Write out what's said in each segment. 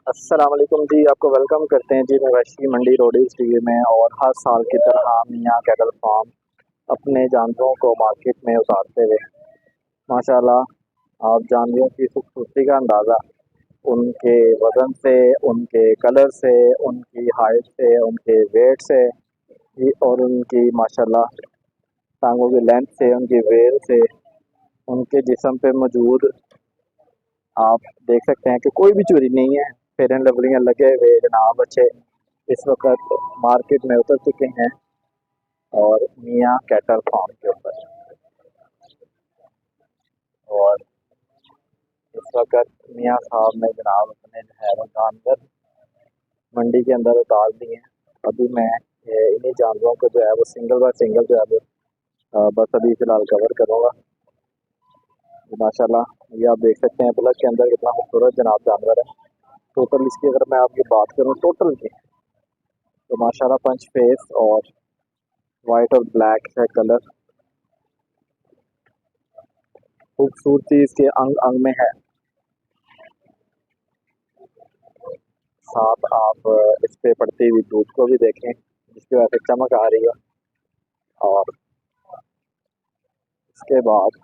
अस्सलाम वालेकुम जी। आपको वेलकम करते हैं जी मवेशी मंडी रोडीज टीवी में। और हर साल की तरह मियाँ कैटल फार्म अपने जानवरों को मार्केट में उतारते हुए माशाल्लाह आप जानवरों की खूबसूरती का अंदाज़ा उनके वज़न से, उनके कलर से, उनकी हाइट से, उनके वेट से जी, और उनकी माशाल्लाह टांगों की लेंथ से, उनकी वेल से, उनके जिस्म पे मौजूद आप देख सकते हैं कि कोई भी चोरी नहीं है। फेयर एंड लवलियाँ लगे हुए जनाब अच्छे इस वक्त मार्केट में उतर चुके हैं और मियाँ कैटल फार्म के ऊपर। और इस वक्त मियाँ साहब ने जनाब अपने जो है वो जानवर मंडी के अंदर उतार दिए हैं। अभी मैं इन्हीं जानवरों को जो है वो सिंगल बाय सिंगल जो है वो बस अभी फिलहाल कवर करूँगा। माशाल्लाह ये आप देख सकते हैं ब्लड के अंदर कितना खूबसूरत जनाब जानवर है। टोटल इसकी अगर मैं आपकी बात करूँ टोटल की, तो माशाल्लाह पंच फेस और वाइट और ब्लैक है कलर। खूबसूरती इसके अंग अंग में है। साथ आप इस पे पड़ती हुई दूध को भी देखें जिसकी वजह से चमक आ रही है। और इसके बाद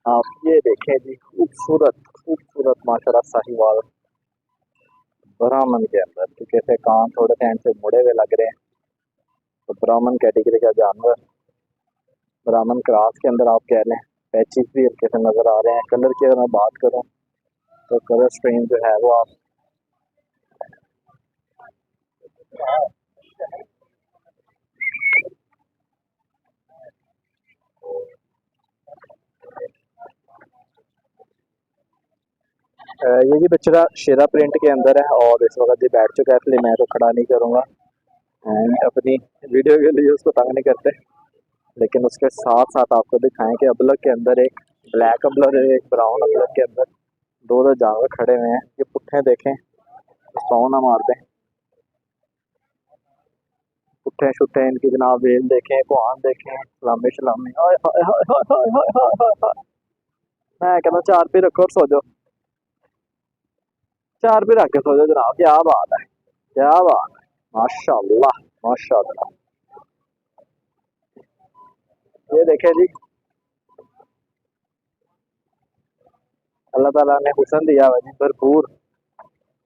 आप ये देखें जी खूबसूरत खूबसूरत माशाल्लाह साहिवाल ब्राह्मण के अंदर, क्योंकि ऐसे कान थोड़े से से मुड़े हुए लग रहे हैं तो ब्राह्मण कैटेगरी का जानवर। ब्राह्मण क्रॉस के अंदर आप कह लें। पैचेस भी हल्के से नज़र आ रहे हैं। कलर की अगर मैं बात करूँ तो कलर स्ट्रेन जो है वो आप ये जी बच्चा शेरा प्रिंट के अंदर है और इस वक्त ये बैठ चुका है, इसलिए मैं तो खड़ा नहीं करूँगा। अपनी वीडियो के लिए उसको तंग नहीं करते, लेकिन उसके साथ साथ आपको दिखाएं कि अबलग के अंदर एक ब्लैक अबलग है, एक ब्राउन अबलग के अंदर दो जानवर खड़े हुए हैं। ये पुट्ठे देखें, पाँव ना मार दें। पुट्ठे शुट्ठे इनकी जनाब वेल देखें, कुआन देखें, सलामी शलामी। मैं कहना चार पे रखो और सो जाओ, चार पे रख के सो जाओ जनाब। क्या बात है, क्या बात है, माशाल्लाह माशाल्लाह। ये देखे जी अल्लाह ताला ने हुसन दिया हुआ जी भरपूर,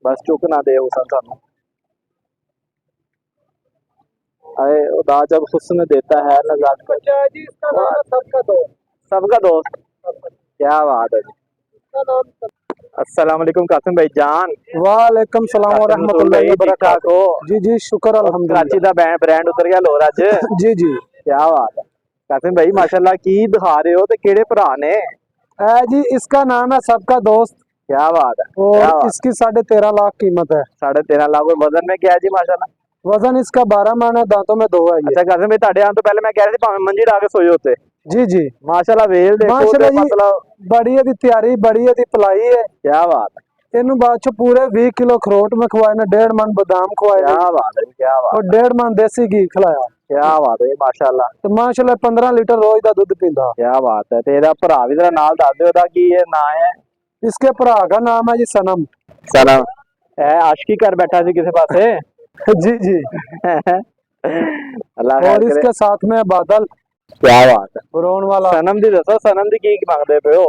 बस चुक ना दे हुसन सानू। अरे खुदा जब हुस्न देता है नजाकत जी, इसका नाम है सबका दोस्त। सबका दोस्त, क्या बात है जी। अस्सलाम वालेकुम कासिम भाई जान। वालेकुम सलाम व रहमतुल्लाहि व बरकातहू। जी जी शुक्र कराची अल्हम्दुलिल्लाह। दा ब्रांड उतर गया लोर अज। जी जी क्या बात है कासिम भाई, माशाल्लाह की दिखा रहे हो, ते केड़े भरा ने? जी इसका नाम है सबका दोस्त क्या बात है, और क्या बात। इसकी 13.5 लाख कीमत है। 13.5 लाख। और वजन में क्या है जी माशाल्लाह? वजन इसका 12 मन है, दांतों में 2 है ये। अच्छा कासिम भाई, ताड़े आने तो पहले मैं कह रही थी भाਵੇਂ मंजी डाके सोए होते। जी जी माशाल्लाह वेल देखो ते माशाल्लाह जी, मतलब बड़ी दी तैयारी, बड़ी दी पलाई है। क्या बात है, इनू बाद च पूरे 20 किलो खरोट में खवाए ने, 1.5 मन बादाम खवाए ने क्या बात है, क्या बात और है, 1.5 मन देसी घी खिलाया। क्या बात है माशाल्लाह। तो माशाल्लाह 15 लीटर रोज का दूध पींदा। क्या बात है। तेरा भरा भी तेरा नाल दस दो, की ये ना है? इसके भरा का नाम है जी सनम। सनम है, आशिकी कर बैठा सी किसी पासे। जी जी अल्लाह खैर और करे। इसके साथ में बादल क्या बात है। रोन वाला। सनम दी दसो, सनम दी की मांगदे पे हो?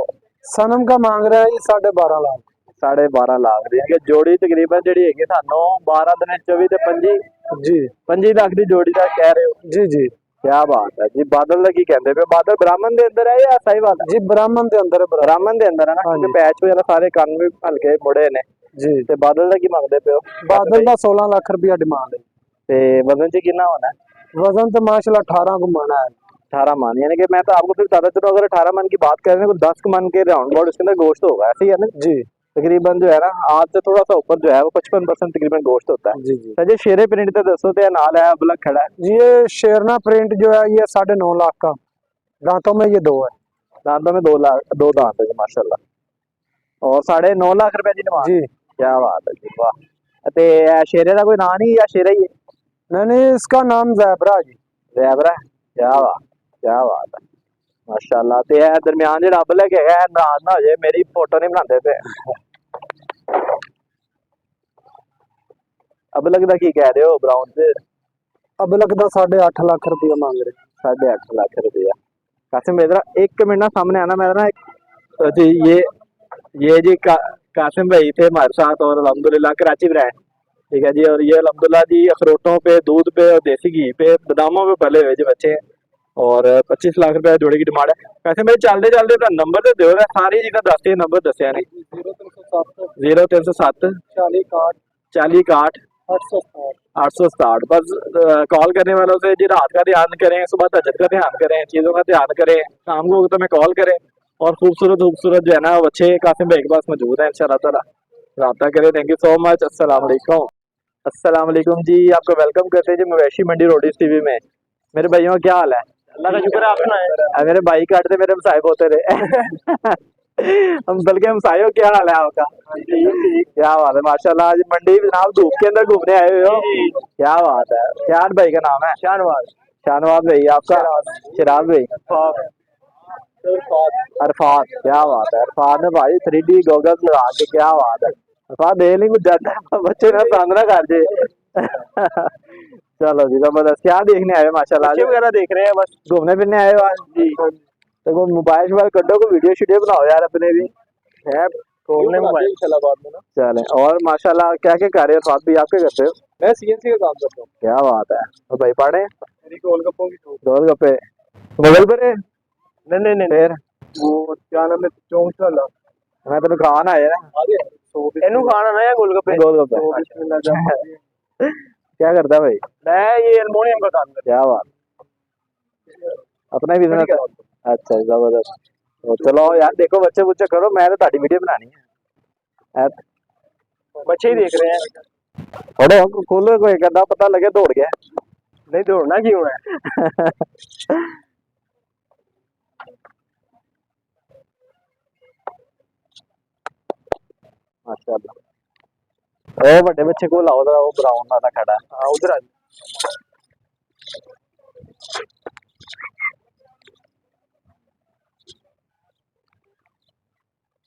सनम का मांग रहे हैं 12.5 लाख। 12.5 लाख दी जोड़ी तकरीबन जी है सानू 12 दिन 24 ते 25 जी 25 लाख की जोड़ी का कह रहे हो? जी जी क्या बात है जी। बादल का की कहते पे? बादल ब्राह्मण दे अंदर है या साहिवाल? जी ब्राह्मण के अंदर है। ब्राह्मण दे अंदर है ना, क्योंकि पैच वगैरह सारे कान भी हल्के मुड़े ने। जी ते बादल का की मांगदे पे हो? बादल का 16 लाख रुपया डिमांड है। ते वजन च कितना होना है? वजन तो माशाल्लाह 18 को माना है। 18 मन, यानी कि मैं तो आपको फिर बताता चलूं, अगर 18 मन की बात करें तो 10 मन के राउंड अबाउट उसके अंदर गोश्त होगा, ऐसे ही है ना? जी तकरीबन जो है ना आज से थोड़ा सा ऊपर जो है वो 55% तकरीबन गोश्त होता है। जी जी सर जी शेरे प्रिंट तो दसो तो नाल है अबलग खड़ा है। ये शेरना प्रिंट जो है ये 9.5 लाख का। दांतों में ये 2 है। दांतों में 2 लाख, 2 दांत है जी माशाल्लाह। और 9.5 लाख रुपए की डिमांड। जी क्या बात है जी, वाह। ते शेरे का कोई नाम नहीं या शेरा ही है? नहीं इसका नाम जैबरा जी। ड्राइवर है, क्या बात, क्या बात है माशाल्लाह। ते दरमियान जो अबलग है नाराज ना हो जाए, मेरी फोटो नहीं बनाते पे। अब लगता की कह रहे हो ब्राउन से? अब लगता 8.5 लाख रुपया मांग रहे। 8.5 लाख रुपया। कासिम भाई जरा 1 मिनट ना सामने आना, मैं ना तो जी ये जी कासिम भाई थे हमारे साथ, और अल्हम्दुलिल्लाह कराची ब्रांड, ठीक है जी। और ये अल्हम्दुलिल्लाह जी अखरोटों पे, दूध पे और देसी घी पे, बादामों पे पले हुए जी बच्चे हैं। और 25 लाख रुपए जोड़े की डिमांड है। वैसे भाई चलते चलते तो नंबर तो दो, सारी चीज़ें दसते नंबर दसिया ने। 0307 40 61 867। बस कॉल करने वालों से जी रात का ध्यान करें, सुबह तहज्जुद का ध्यान करें, चीज़ों का ध्यान करें, शाम को तो में कॉल करें। और खूबसूरत खूबसूरत जो है ना बच्चे कासिम भाई के पास मौजूद है, इंशाल्लाह ताला रब्ता करें। Thank you so much. अस्सलाम वालेकुम। अस्सलाम वालेकुम जी, आपको वेलकम करते हैं जी मवेशी मंडी रोडीज टीवी में। मेरे भाइयों क्या हाल है? अल्लाह का शुक्र है, आप सुनाएं। मेरे भाई काटते मेरे मसाइब होते रहे। हम बल्कि हम सायो, क्या हाल है आपका? क्या बात है, माशाल्लाह। आज मंडी जनाब धूप के अंदर घूमने आए हुए हो, क्या बात है। क्या भाई का नाम है? शाहनवाज। शाहनवाज भाई, आपका? शिराज भाई। अरफात, क्या बात है। अरफात ने भाई 3D गॉगल्स लगा के, क्या बात है। अरफात दे नहीं कुछ जाता है, बच्चे ना सामना कर दे। चलो जी जबरदस्त। क्या देखने आए हो? माशाल्लाह बच्चे वगैरह देख रहे हैं, बस घूमने फिरने आए हो आज जी? तो वो मोबाइल शोबाइल कड्डो, को वीडियो शीडियो बनाओ यार अपने भी है घूमने मोबाइल इस्लामाबाद में ना। चले। और माशाल्लाह क्या क्या कर रहे हो साथ भी, आप क्या करते हो? मैं सीएनसी का काम करता हूँ। क्या बात है। तो भाई पढ़े? मेरी गोलगप्पों की शॉप। गोलगप्पे मोबाइल पर है? नहीं फिर वो क्या नाम है, चौंक वाला। मैं तेन खान आया ना। इनू खाना ना है गोलगप्पे। गोलगप्पे बिस्मिल्लाह जा। क्या करता है भाई? मैं ये एल्युमिनियम का काम करता क्या बात, अपना ही बिजनेस है? अच्छा जबरदस्त। तो चलो यार देखो, बच्चे बुच्चे करो, मैं तो ताड़ी वीडियो बनानी है। हूँ। बच्चे ही देख रहे हैं। थोड़े खोलो, कोई गड्ढा पता लगे दौड़ गया। नहीं दौड़ना क्यों है। माशाल्लाह। ओ बड़े बच्चे को लाओ जरा, वो ब्राउन वाला खड़ा है। हाँ उधर आ।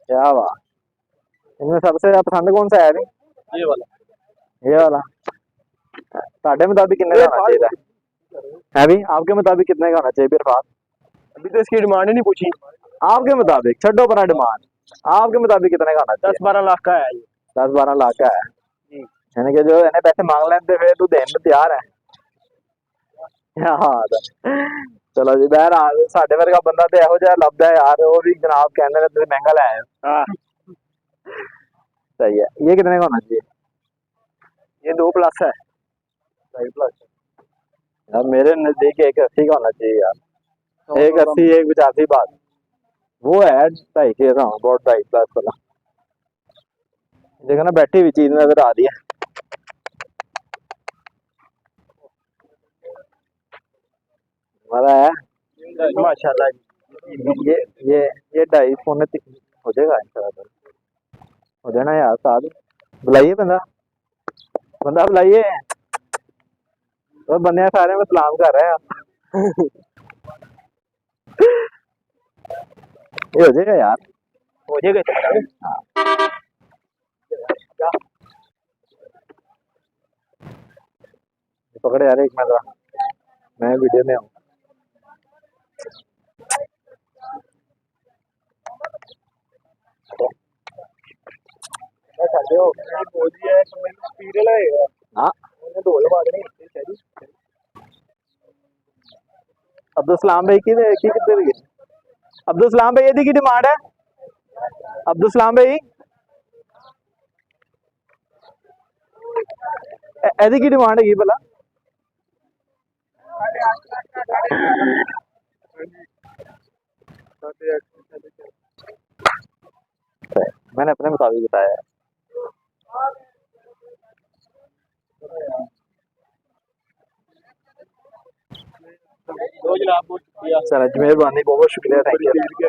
क्या बात। इनमें सबसे ज्यादा पसंद कौन सा है? नहीं ये वाला। ये वाला। साढ़े मुताबिक कितने का होना चाहिए है भी? आपके मुताबिक कितने का होना चाहिए इरफान? अभी तो इसकी डिमांड ही नहीं पूछी। आपके मुताबिक छड्डो पर डिमांड, आपके मुताबिक कितने का होना चाहिए? 10-12 लाख का है ये। 10-12 लाख का है जी। यानी कि जो इन्हें पैसे मांग लेते फिर तू देने में तैयार है। क्या बात है। चलो जी, बहरहाल साढ़े वर्गा बंदा तो यहो जिहा लभदा है यार, वो भी जनाब कहते हैं तुम महंगा ले आए हो। हाँ सही है। ये कितने का होना चाहिए? ये 2+ है। 2.5 यार मेरे नजदीक 180 का होना चाहिए यार। 180 185 बात वो है 2.5 के बहुत 2.5+ वाला। देखो ना बैठी हुई चीज नजर आ रही है। हमारा है माशाल्लाह। ये 2.5 हो जाएगा इंशाल्लाह। हो जाना यार साथ। बुलाइए बंदा, बंदा बुलाइए। तो बंदे सारे में सलाम कर रहे हैं। ये हो जाएगा यार। हो जाएगा इतना। पकड़े यार एक मिनट, मैं वीडियो में हूँ। हाँ अब्दुल सलाम भाई की कितने की? अब्दुल सलाम भाई यदि की डिमांड है? अब्दुल सलाम भाई एदी की डिमांड है भला? मैंने अपने मुताबिक बताया। दो जनाब बहुत शुक्रिया। सर मेहरबानी, बहुत बहुत शुक्रिया, थैंक यू।